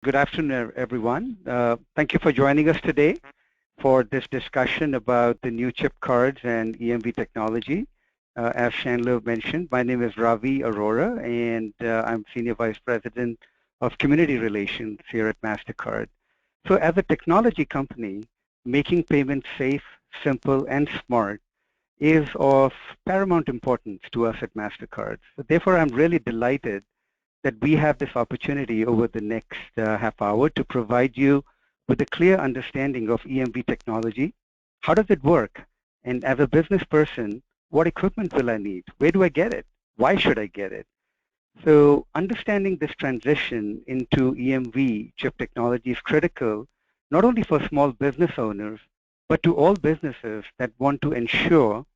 Good afternoon, everyone. Thank you for joining us today for this discussion about the new chip cards and EMV technology. As Chandler mentioned, my name is Ravi Arora, and I'm Senior Vice President of Community Relations here at MasterCard. So as a technology company, making payments safe, simple, and smart is of paramount importance to us at MasterCard. So therefore, I'm really delighted that we have this opportunity over the next half hour to provide you with a clear understanding of EMV technology. How does it work? And as a business person, what equipment will I need? Where do I get it? Why should I get it? So understanding this transition into EMV chip technology is critical, not only for small business owners, but to all businesses that want to ensure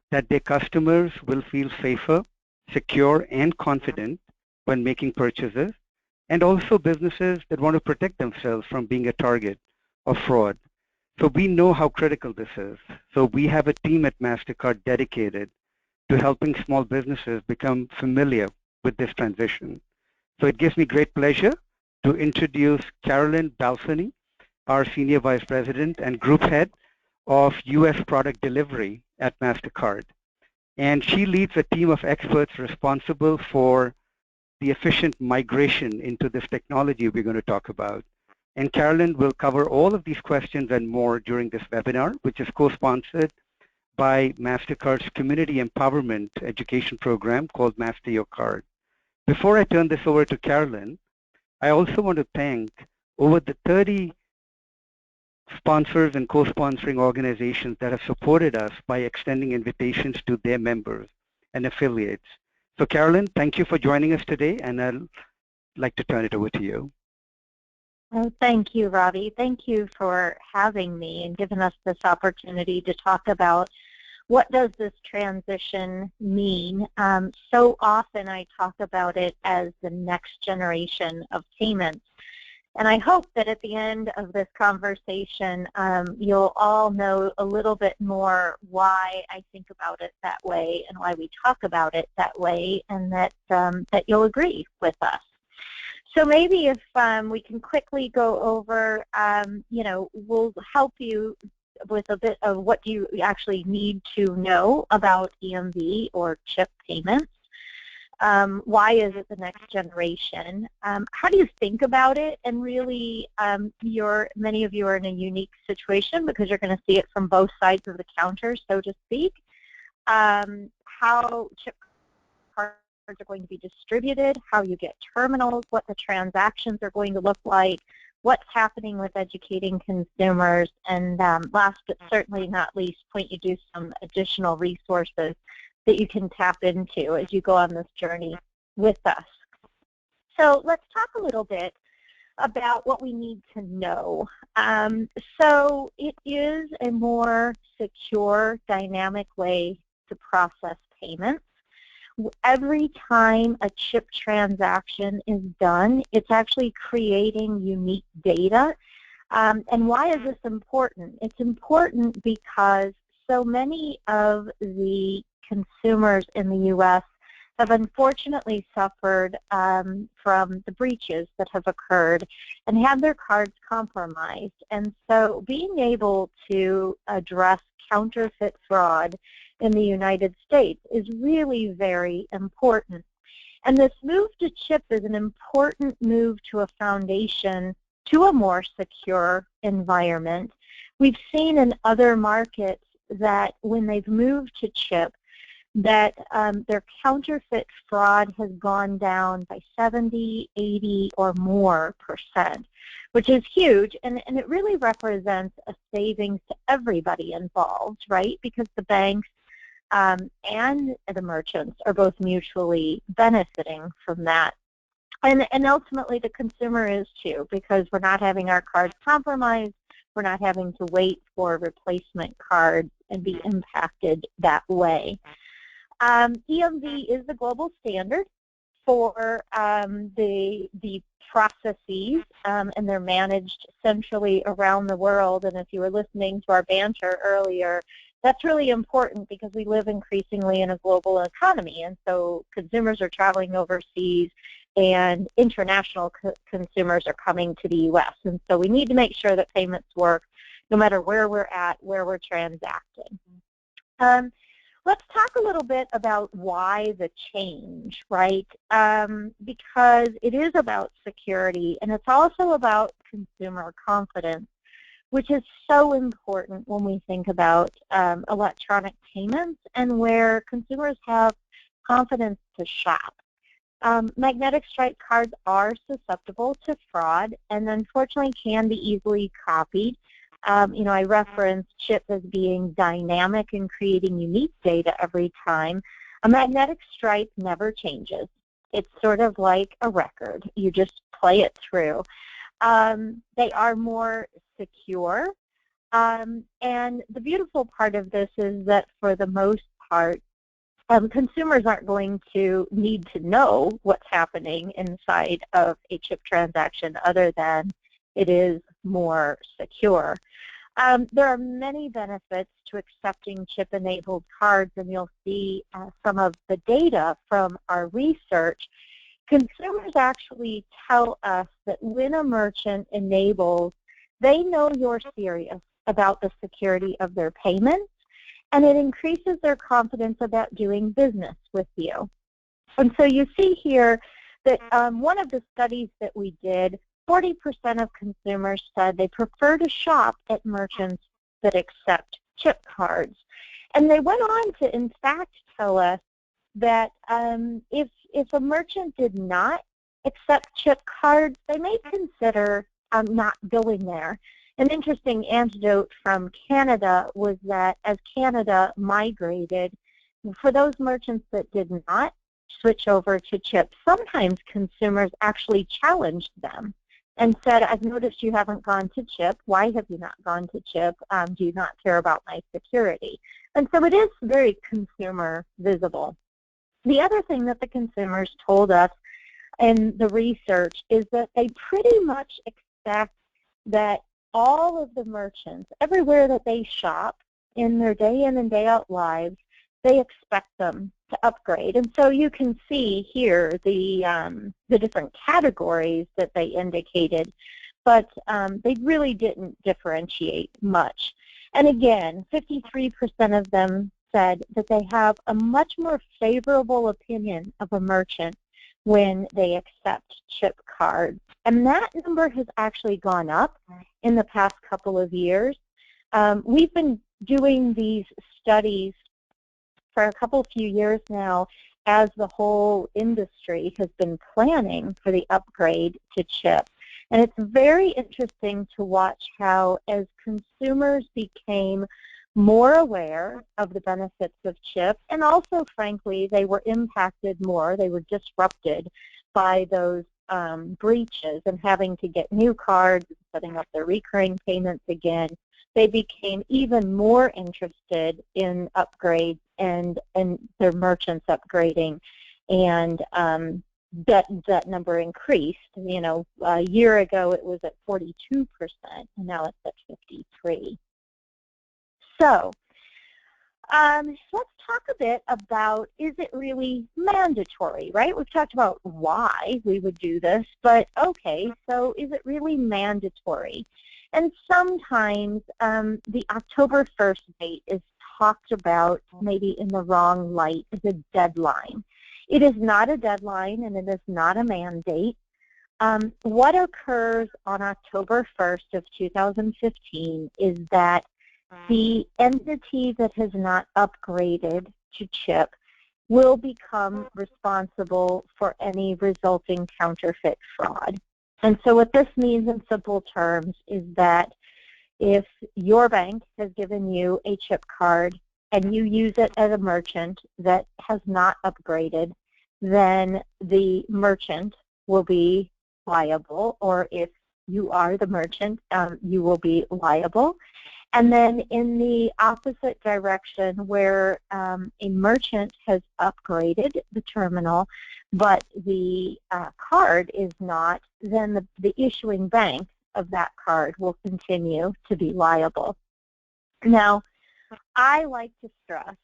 that their customers will feel safer, secure, and confident when making purchases, and also businesses that want to protect themselves from being a target of fraud. So we know how critical this is. So we have a team at MasterCard dedicated to helping small businesses become familiar with this transition. So it gives me great pleasure to introduce Carolyn Balfany, our Senior Vice President and Group Head of U.S. Product Delivery at MasterCard. And she leads a team of experts responsible for the efficient migration into this technology we're going to talk about. And Carolyn will cover all of these questions and more during this webinar, which is co-sponsored by MasterCard's Community Empowerment Education Program called Master Your Card. Before I turn this over to Carolyn, I also want to thank over the 30 sponsors and co-sponsoring organizations that have supported us by extending invitations to their members and affiliates. So Carolyn, thank you for joining us today, and I'd like to turn it over to you. Oh, thank you, Ravi. Thank you for having me and giving us this opportunity to talk about what does this transition mean. So often I talk about it as the next generation of payments. And I hope that at the end of this conversation, you'll all know a little bit more why I think about it that way and why we talk about it that way, and that, that you'll agree with us. So maybe if we can quickly go over, we'll help you with a bit of what you actually need to know about EMV or chip payments. Why is it the next generation? How do you think about it? And really, many of you are in a unique situation because you're going to see it from both sides of the counter, so to speak. How chip cards are going to be distributed, how you get terminals, what the transactions are going to look like, what's happening with educating consumers, and last but certainly not least, point you to some additional resources that you can tap into as you go on this journey with us. So let's talk a little bit about what we need to know. So it is a more secure, dynamic way to process payments. Every time a chip transaction is done, it's actually creating unique data. And why is this important? It's important because so many of the consumers in the U.S. have unfortunately suffered from the breaches that have occurred and had their cards compromised. And so being able to address counterfeit fraud in the United States is really very important. And this move to chip is an important move to a foundation to a more secure environment. We've seen in other markets that when they've moved to chip, that their counterfeit fraud has gone down by 70, 80, or more %, which is huge, and it really represents a savings to everybody involved, right? Because the banks and the merchants are both mutually benefiting from that. And ultimately the consumer is too, because we're not having our cards compromised, we're not having to wait for replacement cards and be impacted that way. EMV is the global standard for the processes, and they're managed centrally around the world. And if you were listening to our banter earlier, that's really important because we live increasingly in a global economy, and so consumers are traveling overseas, and international consumers are coming to the U.S. And so we need to make sure that payments work no matter where we're at, where we're transacting. Let's talk a little bit about why the change, right? Because it is about security, and it's also about consumer confidence, which is so important when we think about electronic payments and where consumers have confidence to shop. Magnetic stripe cards are susceptible to fraud and unfortunately can be easily copied. I referenced chip as being dynamic and creating unique data every time. A magnetic stripe never changes. It's sort of like a record. You just play it through. They are more secure. And the beautiful part of this is that for the most part, consumers aren't going to need to know what's happening inside of a chip transaction other than it is more secure. There are many benefits to accepting chip-enabled cards, and you'll see some of the data from our research. Consumers actually tell us that when a merchant enables, they know you're serious about the security of their payments, and it increases their confidence about doing business with you. And so you see here that one of the studies that we did, 40% of consumers said they prefer to shop at merchants that accept chip cards. And they went on to, in fact, tell us that if a merchant did not accept chip cards, they may consider not going there. An interesting anecdote from Canada was that as Canada migrated, for those merchants that did not switch over to chip, sometimes consumers actually challenged them and said, I've noticed you haven't gone to chip. Why have you not gone to chip? Do you not care about my security? And so it is very consumer visible. The other thing that the consumers told us in the research is that they pretty much expect that all of the merchants, everywhere that they shop in their day in and day out lives, they expect them to upgrade. And so you can see here the different categories that they indicated, but they really didn't differentiate much. And again, 53% of them said that they have a much more favorable opinion of a merchant when they accept chip cards. And that number has actually gone up in the past couple of years. We've been doing these studies for a few years now as the whole industry has been planning for the upgrade to chip. And it's very interesting to watch how as consumers became more aware of the benefits of chip, and also, frankly, they were impacted more, they were disrupted by those breaches and having to get new cards, setting up their recurring payments again, they became even more interested in upgrades and their merchants upgrading, and that number increased. You know, a year ago it was at 42%, and now it's at 53%. So let's talk a bit about, is it really mandatory, right? We've talked about why we would do this, but okay, so is it really mandatory? And sometimes the October 1st date is talked about maybe in the wrong light as a deadline. It is not a deadline, and it is not a mandate. What occurs on October 1st of 2015 is that the entity that has not upgraded to chip will become responsible for any resulting counterfeit fraud. And so what this means in simple terms is that if your bank has given you a chip card and you use it at a merchant that has not upgraded, then the merchant will be liable, or if you are the merchant, you will be liable. And then in the opposite direction, where a merchant has upgraded the terminal, but the card is not, then the issuing bank of that card will continue to be liable. Now, I like to stress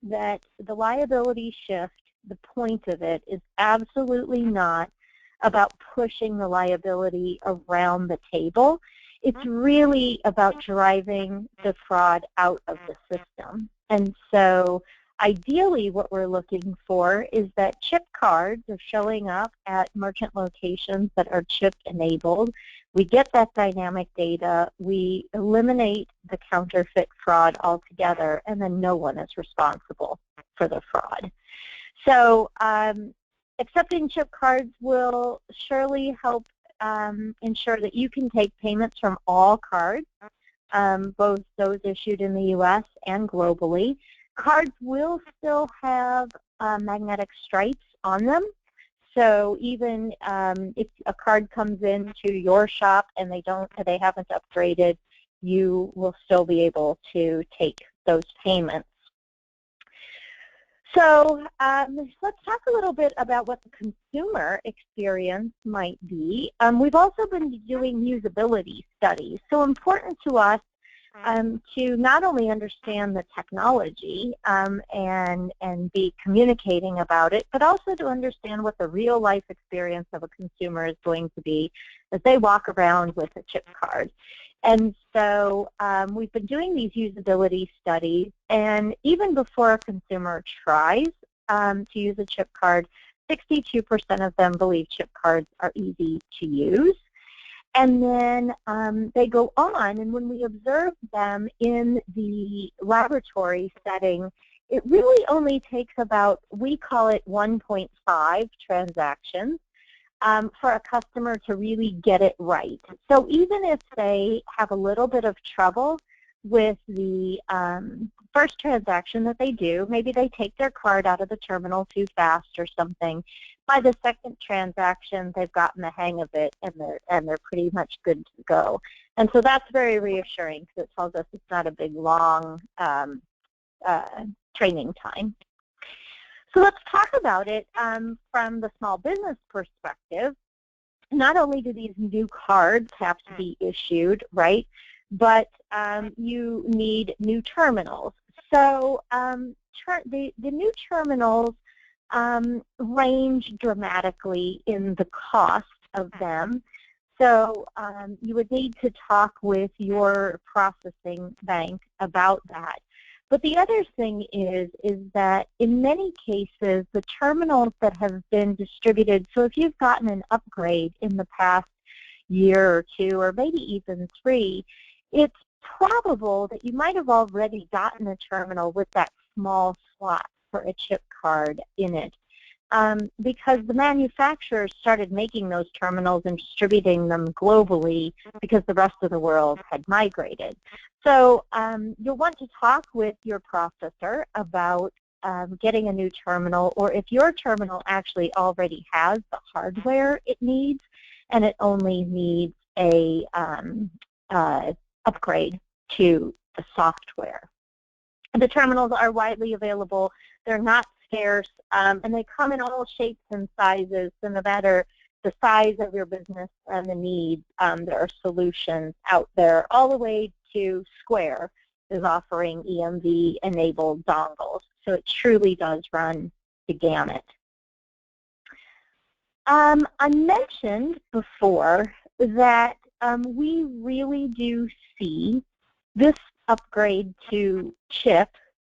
that the liability shift, the point of it is absolutely not about pushing the liability around the table. It's really about driving the fraud out of the system. And so ideally what we're looking for is that chip cards are showing up at merchant locations that are chip enabled. We get that dynamic data, we eliminate the counterfeit fraud altogether, and then no one is responsible for the fraud. So accepting chip cards will surely help ensure that you can take payments from all cards, both those issued in the U.S. and globally. Cards will still have magnetic stripes on them. So even if a card comes into your shop and they haven't upgraded, you will still be able to take those payments. So let's talk a little bit about what the consumer experience might be. We've also been doing usability studies. So important to us to not only understand the technology and be communicating about it, but also to understand what the real life experience of a consumer is going to be as they walk around with a chip card. And so we've been doing these usability studies, and even before a consumer tries to use a chip card, 62% of them believe chip cards are easy to use. And then they go on, and when we observe them in the laboratory setting, it really only takes about, we call it 1.5 transactions for a customer to really get it right. So even if they have a little bit of trouble with the first transaction that they do, maybe they take their card out of the terminal too fast or something, by the second transaction they've gotten the hang of it and they're pretty much good to go. And so that's very reassuring because it tells us it's not a big long training time. So let's talk about it from the small business perspective. Not only do these new cards have to be issued, right, but you need new terminals. So the new terminals range dramatically in the cost of them. So you would need to talk with your processing bank about that. But the other thing is that in many cases, the terminals that have been distributed, so if you've gotten an upgrade in the past year or two, or maybe even 3, it's probable that you might have already gotten a terminal with that small slot for a chip card in it. Because the manufacturers started making those terminals and distributing them globally because the rest of the world had migrated. So you'll want to talk with your processor about getting a new terminal, or if your terminal actually already has the hardware it needs and it only needs a upgrade to the software. The terminals are widely available. They're not scarce, and they come in all shapes and sizes, so no matter the size of your business and the needs, there are solutions out there, all the way to Square is offering EMV-enabled dongles, so it truly does run the gamut. I mentioned before that we really do see this upgrade to chip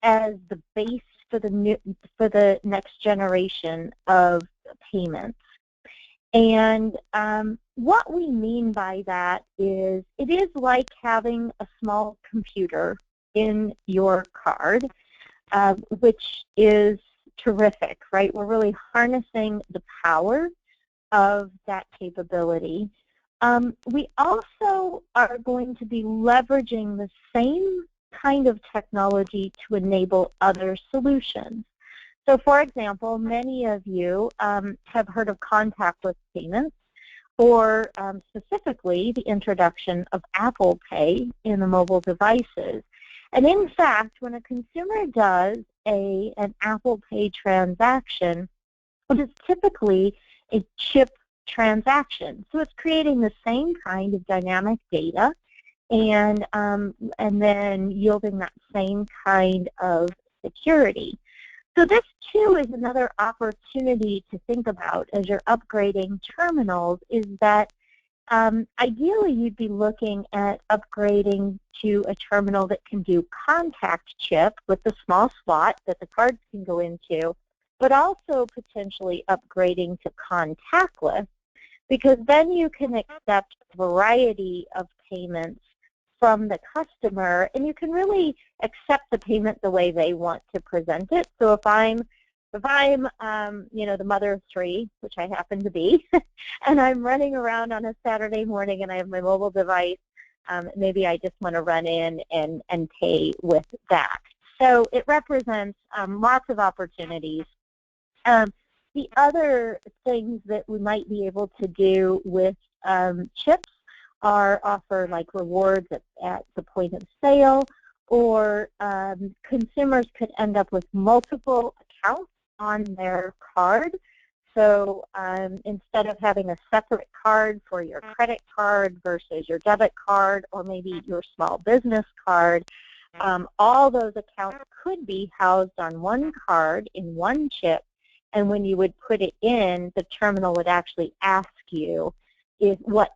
as the base for the next generation of payments. And what we mean by that is it is like having a small computer in your card, which is terrific, right? We're really harnessing the power of that capability. We also are going to be leveraging the same kind of technology to enable other solutions. So for example, many of you have heard of contactless payments, or specifically the introduction of Apple Pay in the mobile devices. And in fact, when a consumer does an Apple Pay transaction, it is typically a chip transaction. So it's creating the same kind of dynamic data and then yielding that same kind of security. So this two is another opportunity to think about as you're upgrading terminals is that ideally you'd be looking at upgrading to a terminal that can do contact chip with the small slot that the cards can go into, but also potentially upgrading to contactless, because then you can accept a variety of payments from the customer, and you can really accept the payment the way they want to present it. So if I'm the mother of three, which I happen to be, and I'm running around on a Saturday morning and I have my mobile device, maybe I just want to run in and pay with that. So it represents lots of opportunities. The other things that we might be able to do with chips are offer like rewards at the point of sale, or consumers could end up with multiple accounts on their card. So instead of having a separate card for your credit card versus your debit card or maybe your small business card, all those accounts could be housed on one card in one chip, and when you would put it in, the terminal would actually ask you what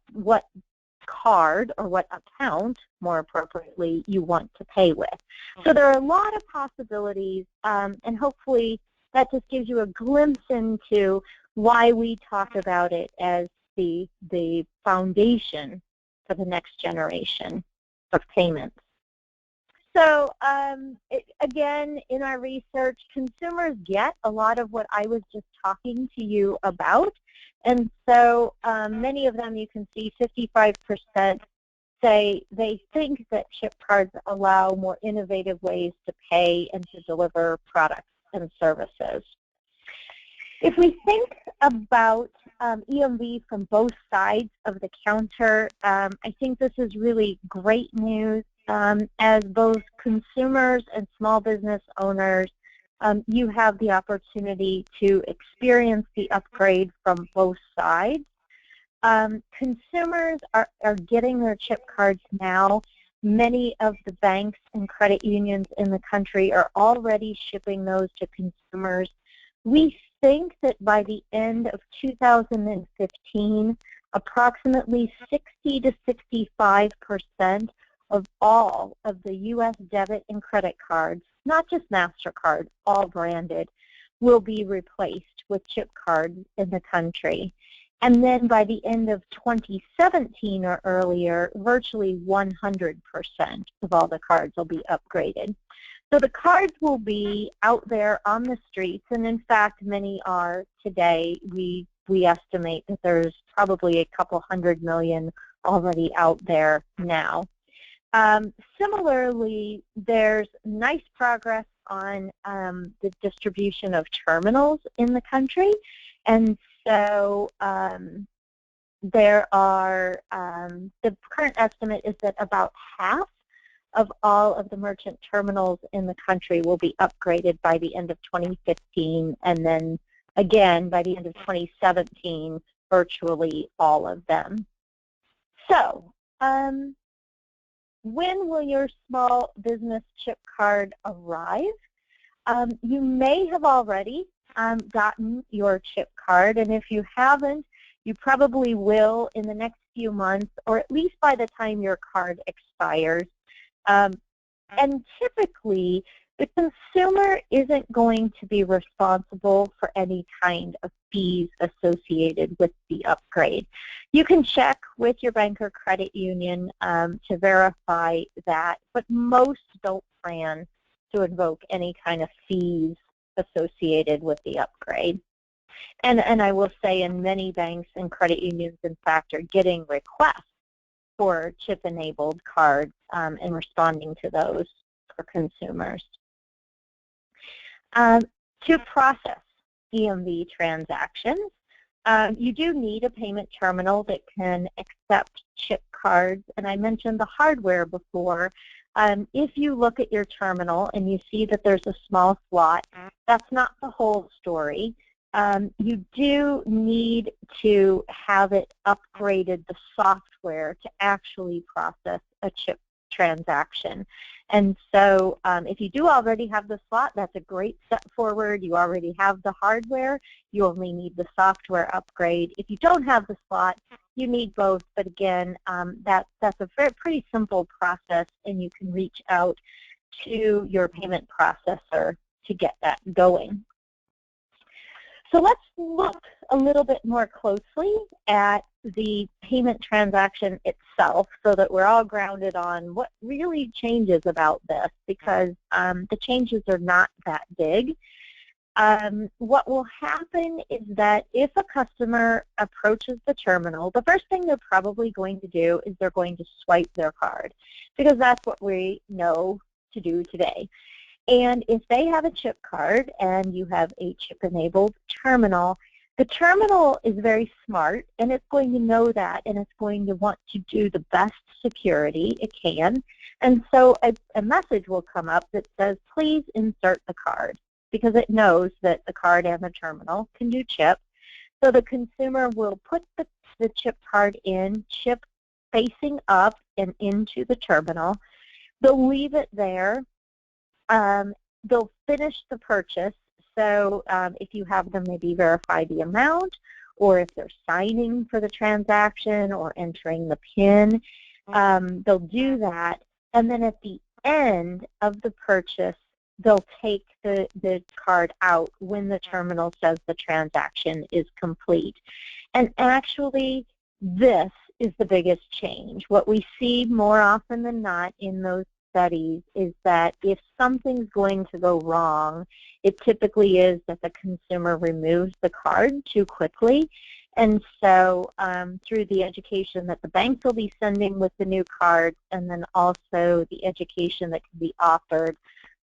card or what account, more appropriately, you want to pay with. So there are a lot of possibilities, and hopefully that just gives you a glimpse into why we talk about it as the foundation for the next generation of payments. So again, in our research, consumers get a lot of what I was just talking to you about. And so many of them, you can see 55% say they think that chip cards allow more innovative ways to pay and to deliver products and services. If we think about EMV from both sides of the counter, I think this is really great news. As both consumers and small business owners, you have the opportunity to experience the upgrade from both sides. Consumers are getting their chip cards now. Many of the banks and credit unions in the country are already shipping those to consumers. We think that by the end of 2015, approximately 60 to 65% of all of the U.S. debit and credit cards, not just MasterCard, all branded, will be replaced with chip cards in the country. And then by the end of 2017 or earlier, virtually 100% of all the cards will be upgraded. So the cards will be out there on the streets, and in fact, many are today. We estimate that there's probably a couple 100 million already out there now. Similarly, there's nice progress on the distribution of terminals in the country, and so there are, the current estimate is that about half of all of the merchant terminals in the country will be upgraded by the end of 2015, and then again by the end of 2017, virtually all of them. So, when will your small business chip card arrive? You may have already gotten your chip card, and if you haven't, you probably will in the next few months, or at least by the time your card expires. And typically, the consumer isn't going to be responsible for any kind of fees associated with the upgrade. You can check with your bank or credit union to verify that, but most don't plan to invoke any kind of fees associated with the upgrade. And I will say in many banks and credit unions, in fact, are getting requests for chip-enabled cards and responding to those for consumers. To process EMV transactions, you do need a payment terminal that can accept chip cards, and I mentioned the hardware before. If you look at your terminal and you see that there's a small slot, that's not the whole story. You do need to have it upgraded, the software, to actually process a chip transaction. And so if you do already have the slot, that's a great step forward. You already have the hardware. You only need the software upgrade. If you don't have the slot, you need both. But again, that's a pretty simple process, and you can reach out to your payment processor to get that going. So let's look a little bit more closely at the payment transaction itself so that we're all grounded on what really changes about this, because the changes are not that big. What will happen is that if a customer approaches the terminal, the first thing they're probably going to do is they're going to swipe their card, because that's what we know to do today. And if they have a chip card and you have a chip-enabled terminal, the terminal is very smart, and it's going to know that, and it's going to want to do the best security it can. And so a message will come up that says, please insert the card, because it knows that the card and the terminal can do chip. So the consumer will put the chip card in, chip facing up and into the terminal. They'll leave it there. They'll finish the purchase. So if you have them maybe verify the amount, or if they're signing for the transaction or entering the PIN, they'll do that. And then at the end of the purchase, they'll take the card out when the terminal says the transaction is complete. And actually, this is the biggest change. What we see more often than not in those studies is that if something's going to go wrong, it typically is that the consumer removes the card too quickly. And so through the education that the banks will be sending with the new cards, and then also the education that can be offered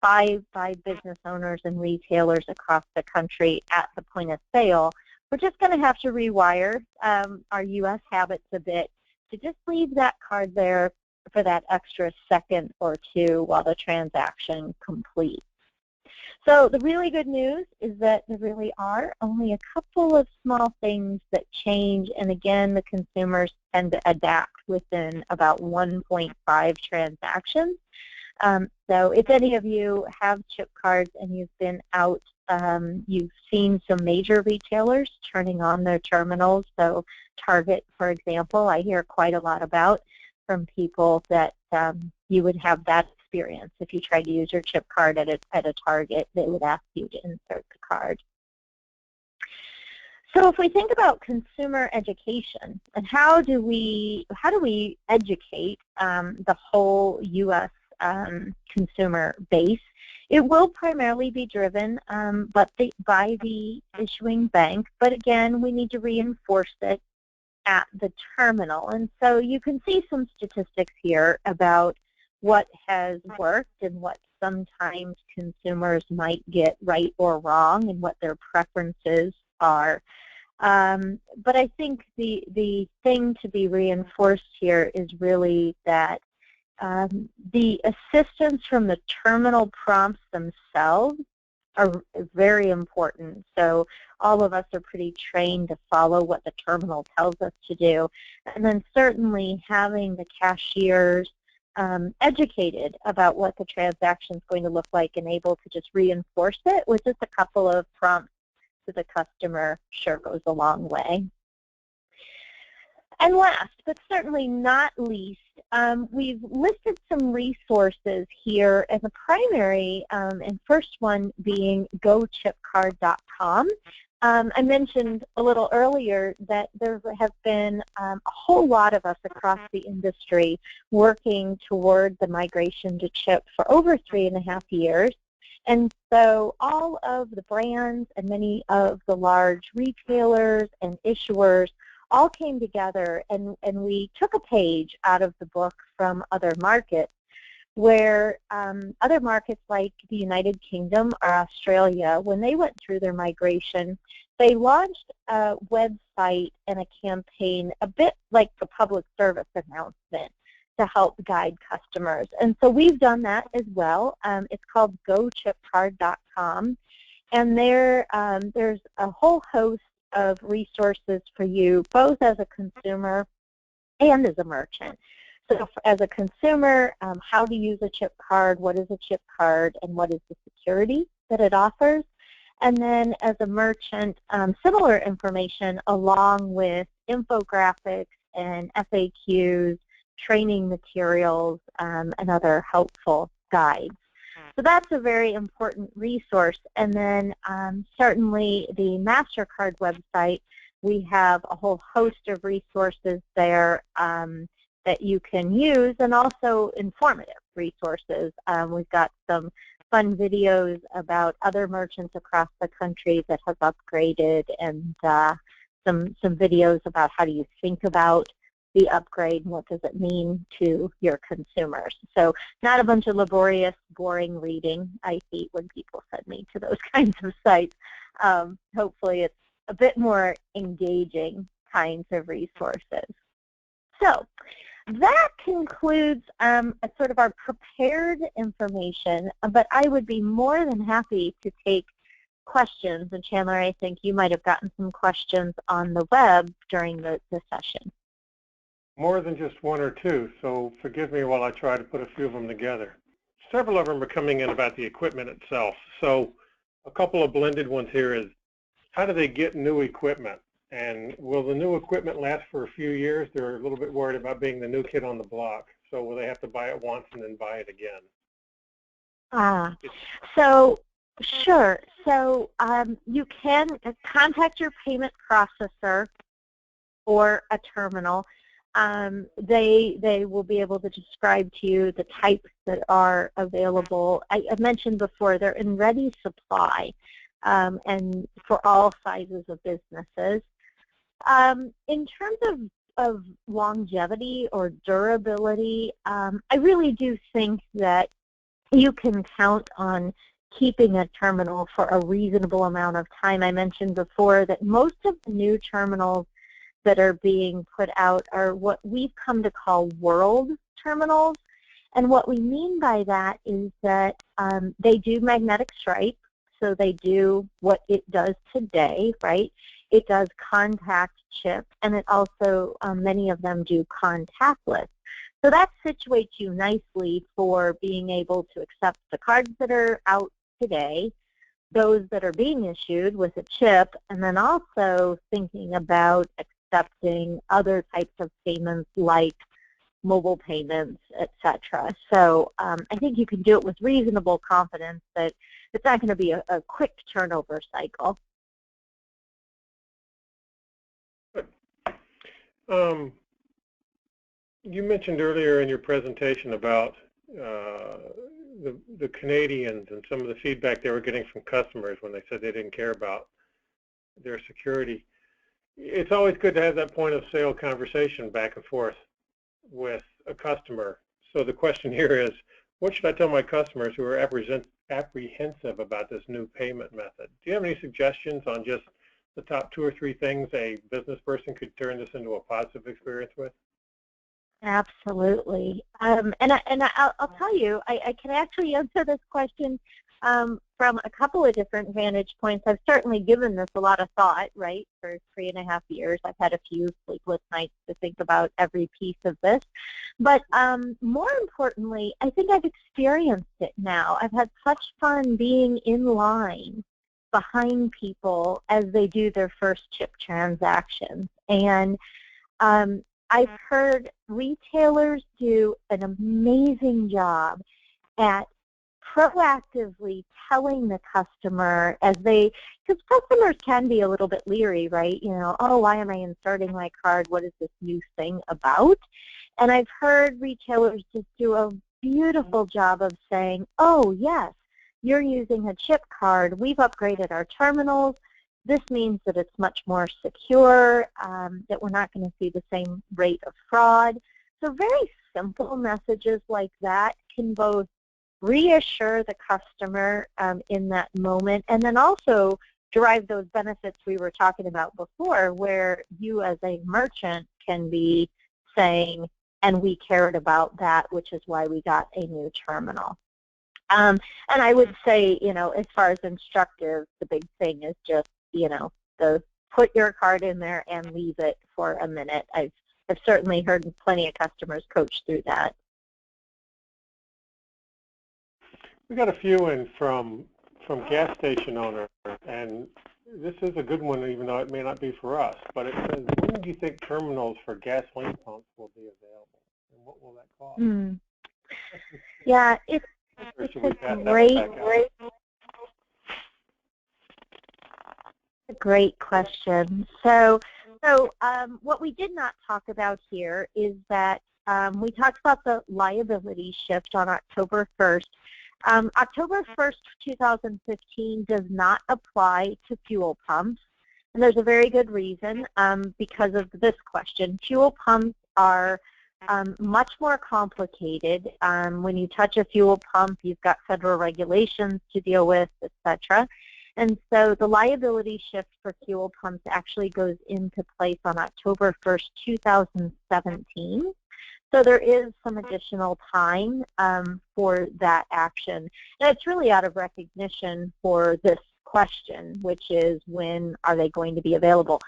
by business owners and retailers across the country at the point of sale, we're just going to have to rewire our U.S. habits a bit to just leave that card there for that extra second or two while the transaction completes. So the really good news is that there really are only a couple of small things that change, and again, the consumers tend to adapt within about 1.5 transactions. So if any of you have chip cards and you've been out, you've seen some major retailers turning on their terminals. So Target, for example, I hear quite a lot about from people that you would have that experience. If you tried to use your chip card at a Target, they would ask you to insert the card. So if we think about consumer education and how do we educate the whole U.S. Consumer base, it will primarily be driven by the issuing bank, but again, we need to reinforce it at the terminal. And so you can see some statistics here about what has worked and what sometimes consumers might get right or wrong and what their preferences are. But I think the thing to be reinforced here is really that the assistance from the terminal prompts themselves are very important. So all of us are pretty trained to follow what the terminal tells us to do. And then certainly having the cashiers educated about what the transaction is going to look like and able to just reinforce it with just a couple of prompts to the customer sure goes a long way. And last, but certainly not least, we've listed some resources here, and the primary and first one being gochipcard.com. I mentioned a little earlier that there have been a whole lot of us across the industry working toward the migration to chip for over 3.5 years. And so all of the brands and many of the large retailers and issuers all came together, and we took a page out of the book from other markets where other markets like the United Kingdom or Australia, when they went through their migration, they launched a website and a campaign a bit like the public service announcement to help guide customers. And so we've done that as well. It's called gochipcard.com, and there's a whole host of resources for you, both as a consumer and as a merchant. So as a consumer, how to use a chip card, what is a chip card, and what is the security that it offers. And then as a merchant, similar information along with infographics and FAQs, training materials, and other helpful guides. So that's a very important resource. And then certainly the MasterCard website, we have a whole host of resources there that you can use, and also informative resources. We've got some fun videos about other merchants across the country that have upgraded, and some videos about how do you think about the upgrade and what does it mean to your consumers. So not a bunch of laborious, boring reading. I hate when people send me to those kinds of sites. Hopefully it's a bit more engaging kinds of resources. So that concludes sort of our prepared information, but I would be more than happy to take questions. And Chandler, I think you might have gotten some questions on the web during the session. More than just one or two, so forgive me while I try to put a few of them together. Several of them are coming in about the equipment itself. So a couple of blended ones here is, how do they get new equipment? And will the new equipment last for a few years? They're a little bit worried about being the new kid on the block. So will they have to buy it once and then buy it again? So sure. So you can contact your payment processor or a terminal. They will be able to describe to you the types that are available. I mentioned before, they're in ready supply and for all sizes of businesses. In terms of longevity or durability, I really do think that you can count on keeping a terminal for a reasonable amount of time. I mentioned before that most of the new terminals that are being put out are what we've come to call world terminals. And what we mean by that is that they do magnetic stripe, so they do what it does today, right? It does contact chip, and it also, many of them do contactless. So that situates you nicely for being able to accept the cards that are out today, those that are being issued with a chip, and then also thinking about accepting other types of payments like mobile payments, etc. So I think you can do it with reasonable confidence that it's not going to be a quick turnover cycle. You mentioned earlier in your presentation about the Canadians and some of the feedback they were getting from customers when they said they didn't care about their security. It's always good to have that point of sale conversation back and forth with a customer. So the question here is, what should I tell my customers who are apprehensive about this new payment method? Do you have any suggestions on just the top 2 or 3 things a business person could turn this into a positive experience with? Absolutely. And I'll tell you, I can actually answer this question from a couple of different vantage points. I've certainly given this a lot of thought, right, for 3.5 years. I've had a few sleepless nights to think about every piece of this. But more importantly, I think I've experienced it now. I've had such fun being in line behind people as they do their first chip transactions. And I've heard retailers do an amazing job at proactively telling the customer as they, because customers can be a little bit leery, right? You know, oh, why am I inserting my card? What is this new thing about? And I've heard retailers just do a beautiful job of saying, oh, yes, you're using a chip card. We've upgraded our terminals. This means that it's much more secure, that we're not going to see the same rate of fraud. So very simple messages like that can both reassure the customer in that moment, and then also derive those benefits we were talking about before, where you as a merchant can be saying, and we cared about that, which is why we got a new terminal. And I would say, you know, as far as instructive, the big thing is just, you know, put your card in there and leave it for a minute. I've I've certainly heard plenty of customers coach through that. We got a few in from gas station owners, and this is a good one, even though it may not be for us. But it says, when do you think terminals for gasoline pumps will be available, and what will that cost? Yeah, it's a great question. So what we did not talk about here is that we talked about the liability shift on October 1st. October 1st, 2015 does not apply to fuel pumps, and there's a very good reason because of this question. Fuel pumps are much more complicated. When you touch a fuel pump, you've got federal regulations to deal with, etc. And so the liability shift for fuel pumps actually goes into place on October 1st, 2017. So there is some additional time for that action. And it's really out of recognition for this question, which is when are they going to be available?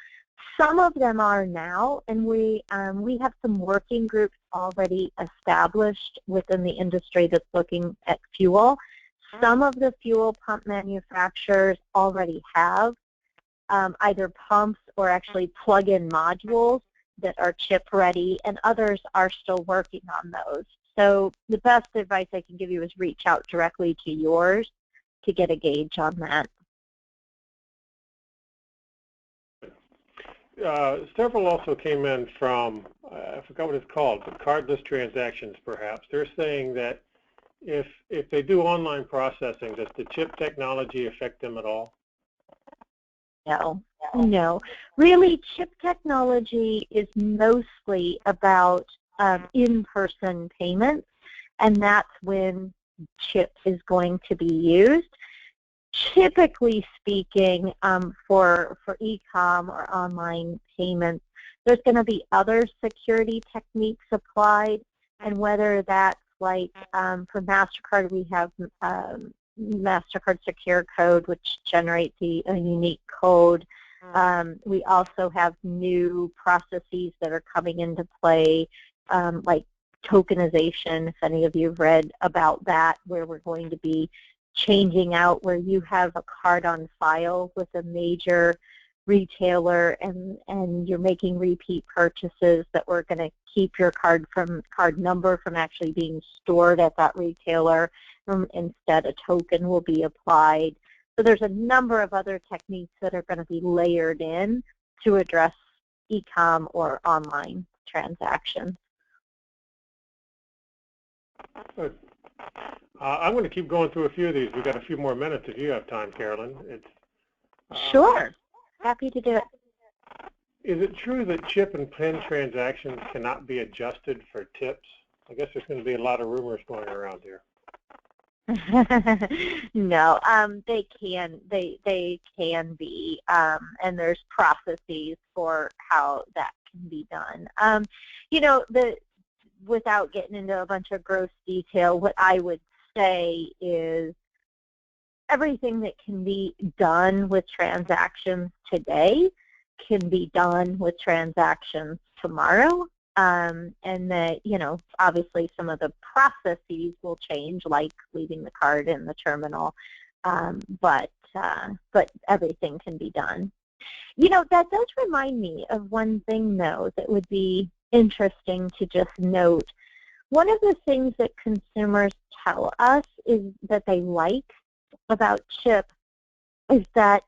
Some of them are now, and we have some working groups already established within the industry that's looking at fuel. Some of the fuel pump manufacturers already have either pumps or actually plug-in modules that are chip ready, and others are still working on those. So the best advice I can give you is reach out directly to yours to get a gauge on that. Several also came in from, I forgot what it's called, but cardless transactions perhaps. They're saying that if they do online processing, does the chip technology affect them at all? No. Really, chip technology is mostly about in-person payments, and that's when chip is going to be used. Typically speaking, for e-com or online payments, there's going to be other security techniques applied, and whether that's like for MasterCard, we have MasterCard Secure Code, which generates a unique code. We also have new processes that are coming into play, like tokenization, if any of you have read about that, where we're going to be changing out where you have a card on file with a major retailer and you're making repeat purchases, that we're going to keep your card number from actually being stored at that retailer. Instead, a token will be applied. So there's a number of other techniques that are going to be layered in to address e-com or online transactions. Good. I'm going to keep going through a few of these. We've got a few more minutes if you have time, Carolyn. Sure. Happy to do it. Is it true that chip and PIN transactions cannot be adjusted for tips? I guess there's going to be a lot of rumors going around here. No, they can be, and there's processes for how that can be done. You know, without getting into a bunch of gross detail, what I would say is everything that can be done with transactions today can be done with transactions tomorrow. And that, you know, obviously some of the processes will change, like leaving the card in the terminal, but everything can be done. You know, that does remind me of one thing, though, that would be interesting to just note. One of the things that consumers tell us is that they like about chip is that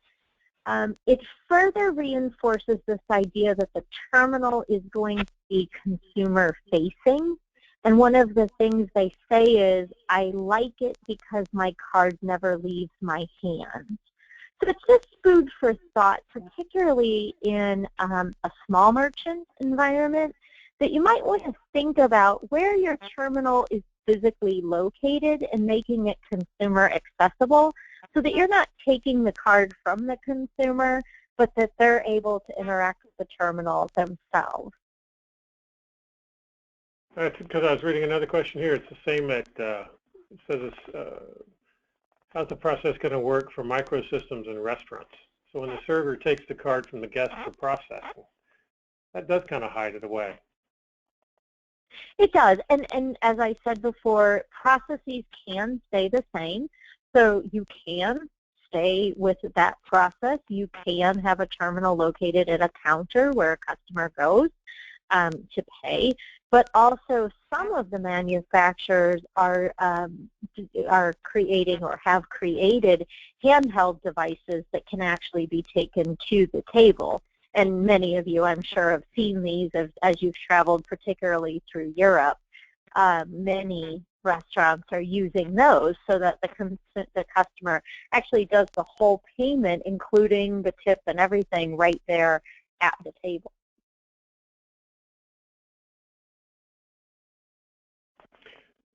it further reinforces this idea that the terminal is going to be consumer-facing. And one of the things they say is, I like it because my card never leaves my hands. So it's just food for thought, particularly in a small merchant environment, that you might want to think about where your terminal is physically located and making it consumer accessible, so that you're not taking the card from the consumer, but that they're able to interact with the terminal themselves. Because I was reading another question here. It's the same at, it says, how's the process going to work for microsystems in restaurants? So when the server takes the card from the guest for processing, that does kind of hide it away. It does, and as I said before, processes can stay the same, so you can stay with that process. You can have a terminal located at a counter where a customer goes to pay, but also some of the manufacturers are creating or have created handheld devices that can actually be taken to the table. And many of you, I'm sure, have seen these as you've traveled, particularly through Europe. Many restaurants are using those so that the customer actually does the whole payment, including the tip and everything, right there at the table.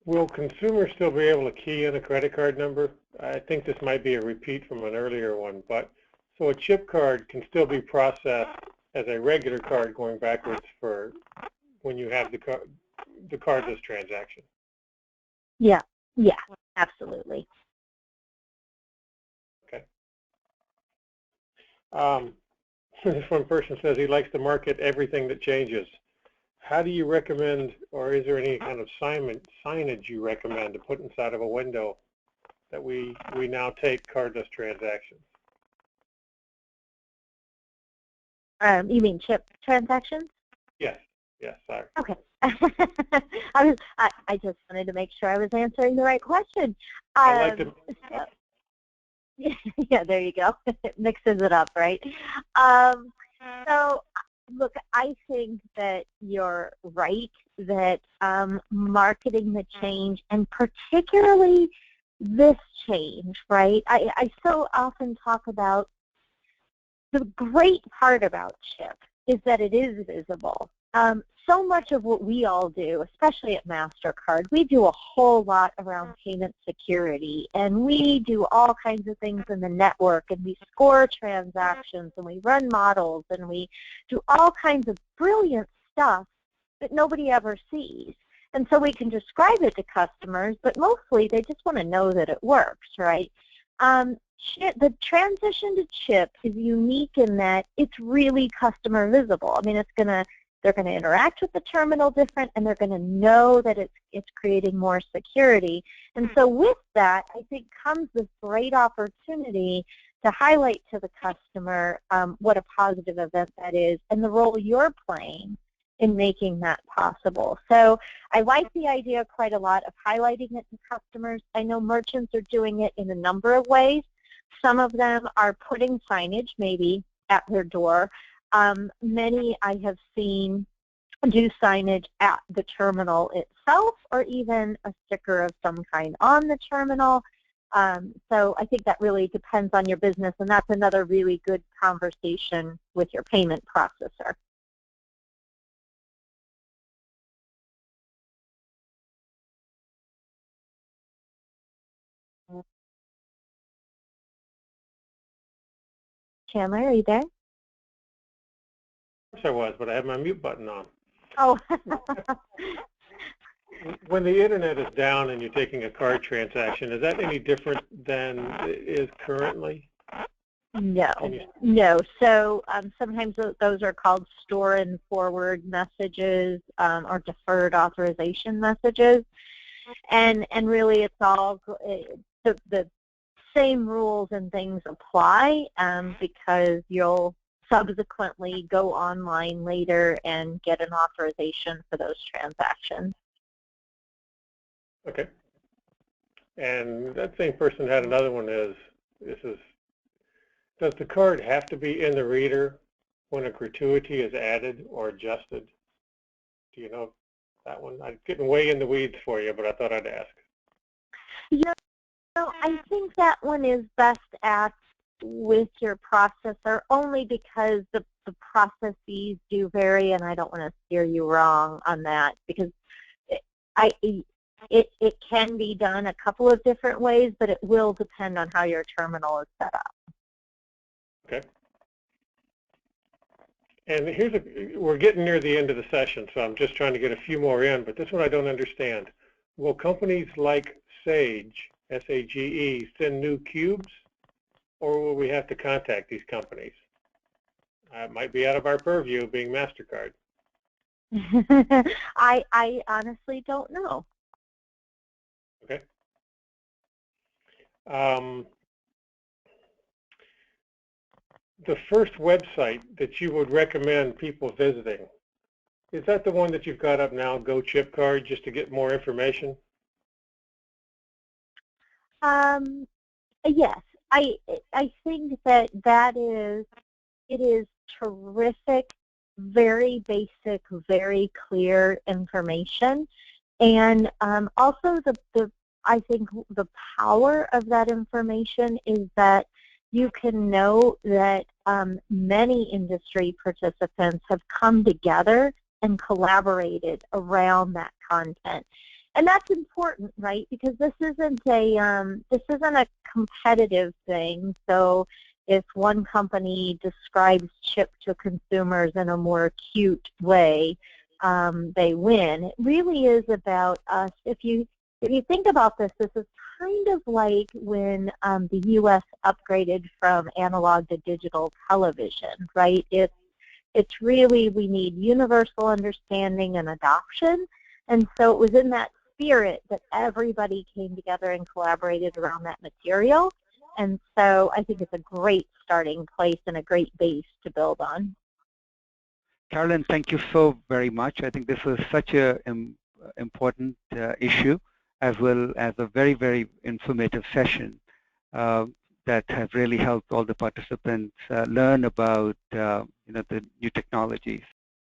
Will consumers still be able to key in a credit card number? I think this might be a repeat from an earlier one, but so a chip card can still be processed as a regular card going backwards for when you have the cardless transaction. Yeah, absolutely. Okay. This one person says he likes to market everything that changes. How do you recommend, or is there any kind of signage you recommend to put inside of a window that we now take cardless transactions? You mean chip transactions? Yes, sorry. Okay. I just wanted to make sure I was answering the right question. I like to. Yeah, there you go. It mixes it up, right? So, look, I think that you're right that marketing the change, and particularly this change, right? I so often talk about the great part about chip is that it is visible. So much of what we all do, especially at MasterCard, we do a whole lot around payment security, and we do all kinds of things in the network, and we score transactions, and we run models, and we do all kinds of brilliant stuff that nobody ever sees. And so we can describe it to customers, but mostly they just want to know that it works, right? The transition to chip is unique in that it's really customer visible. I mean, they're going to interact with the terminal different, and they're going to know that it's creating more security. And so with that, I think comes this great opportunity to highlight to the customer what a positive event that is and the role you're playing in making that possible. So I like the idea quite a lot of highlighting it to customers. I know merchants are doing it in a number of ways. Some of them are putting signage maybe at their door. Many I have seen do signage at the terminal itself, or even a sticker of some kind on the terminal. So I think that really depends on your business, and that's another really good conversation with your payment processor. Chandler, are you there? I was, but I have my mute button on. Oh. When the internet is down and you're taking a card transaction, is that any different than it is currently? No. So sometimes those are called store and forward messages or deferred authorization messages, and really it's all the same rules and things apply because you'll subsequently go online later and get an authorization for those transactions. Okay. And that same person had another one does the card have to be in the reader when a gratuity is added or adjusted? Do you know that one? I'm getting way in the weeds for you, but I thought I'd ask. I think that one is best asked with your processor, only because the processes do vary, and I don't want to steer you wrong on that, because it can be done a couple of different ways, but it will depend on how your terminal is set up. Okay. And we're getting near the end of the session, so I'm just trying to get a few more in, but this one I don't understand. Will companies like Sage, S-A-G-E, send new cubes, or will we have to contact these companies? It might be out of our purview, being MasterCard. I honestly don't know. Okay. The first website that you would recommend people visiting, is that the one that you've got up now, Go Chip Card, just to get more information? Yes, I think that it is terrific, very basic, very clear information, and also I think the power of that information is that you can know that many industry participants have come together and collaborated around that content. And that's important, right? Because this isn't a competitive thing. So if one company describes chip to consumers in a more acute way, they win. It really is about us. If you think about this, this is kind of like when the U.S. upgraded from analog to digital television, right? It's really, we need universal understanding and adoption. And so it was in that spirit that everybody came together and collaborated around that material. And so I think it's a great starting place and a great base to build on. Carolyn, thank you so very much. I think this was such an important issue, as well as a very, very informative session that has really helped all the participants learn about the new technologies.